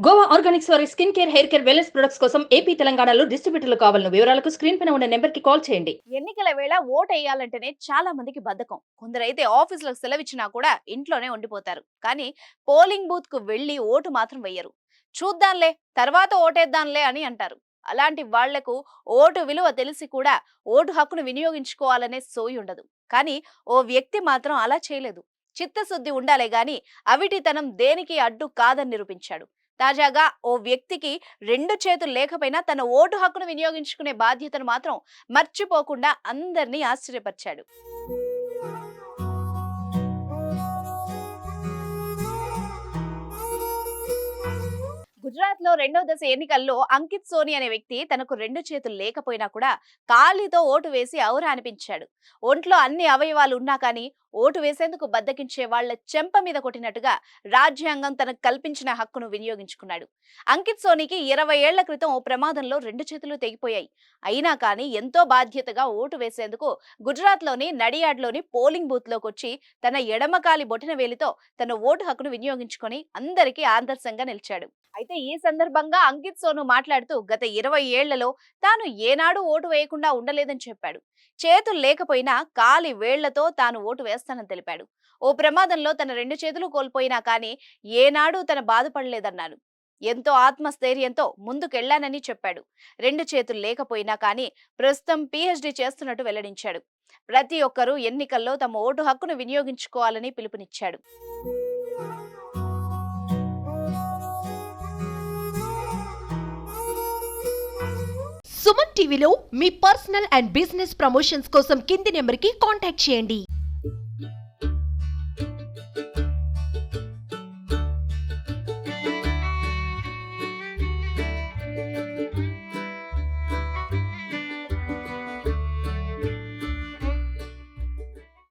Goa Organics వారి skin care, hair care, wellness products కోసం AP, తెలంగాణలో డిస్ట్రిబ్యూటర్లు కావాలను వివరాలకు స్క్రీన్ పైన ఉన్న నెంబర్కి కాల్ చేయండి. ఎన్నికల వేళ ఓటేయాలంటేనే చాలా మందికి బద్ధకం. కొందరైతే ఆఫీసులకు సెలవిచ్చినా కూడా ఇంట్లోనే ఉండిపోతారు. కానీ పోలింగ్ బూత్ కు వెళ్లి ఓటు మాత్రం వెయ్యరు. చూద్దాంలే, తర్వాత ఓటేద్దాంలే అని అంటారు. అలాంటి వాళ్లకు ఓటు విలువ తెలిసి కూడా ఓటు హక్కును వినియోగించుకోవాలనే సోయి ఉండదు. కానీ ఓ వ్యక్తి మాత్రం అలా చేయలేదు. చిత్తశుద్ధి ఉండాలే గాని అవిటితనం దేనికి అడ్డు కాదని నిరూపించాడు. తాజాగా ఓ వ్యక్తికి రెండు చేతులు లేకపోయినా తన ఓటు హక్కును వినియోగించుకునే బాధ్యతను మాత్రం మర్చిపోకుండా అందరినీ ఆశ్చర్యపరిచాడు. గుజరాత్ లో రెండో దశ ఎన్నికల్లో అంకిత్ సోని అనే వ్యక్తి తనకు రెండు చేతులు లేకపోయినా కూడా కాలితో ఓటు వేసి ఔరా అనిపించాడు. ఒంట్లో అన్ని అవయవాలు ఉన్నా కానీ ఓటు వేసేందుకు బద్దకించే వాళ్ల చెంప మీద కొట్టినట్టుగా రాజ్యాంగం తనకు కల్పించిన హక్కును వినియోగించుకున్నాడు. అంకిత్ సోనికి 20 ఏళ్ల క్రితం ఓ ప్రమాదంలో రెండు చేతులు తెగిపోయాయి. అయినా కానీ ఎంతో బాధ్యతగా ఓటు వేసేందుకు గుజరాత్ లోని నడియాడ్లోని పోలింగ్ బూత్ లోకి వచ్చి తన ఎడమకాలి బొటిన వేలితో తన ఓటు హక్కును వినియోగించుకొని అందరికీ ఆదర్శంగా నిలిచాడు. అయితే ఈ సందర్భంగా అంకిత్ సోను మాట్లాడుతూ గత 20 ఏళ్లలో తాను ఏనాడు ఓటు వేయకుండా ఉండలేదని చెప్పాడు. చేతులు లేకపోయినా కాలి వేళ్లతో తాను ఓటు వేస్తానని తెలిపాడు. ఓ ప్రమాదంలో తన రెండు చేతులు కోల్పోయినా కానీ ఏనాడు తన బాధపడలేదన్నాడు. ఎంతో ఆత్మస్థైర్యంతో ముందుకెళ్లానని చెప్పాడు. రెండు చేతులు లేకపోయినా కానీ ప్రస్తుతం పీహెచ్డీ చేస్తున్నట్టు వెల్లడించాడు. ప్రతి ఒక్కరూ ఎన్నికల్లో తమ ఓటు హక్కును వినియోగించుకోవాలని పిలుపునిచ్చాడు. సుమన్ టీవీలో మీ పర్సనల్ అండ్ బిజినెస్ ప్రమోషన్స్ కోసం కింది నెంబర్కి కాంటాక్ట్ చేయండి.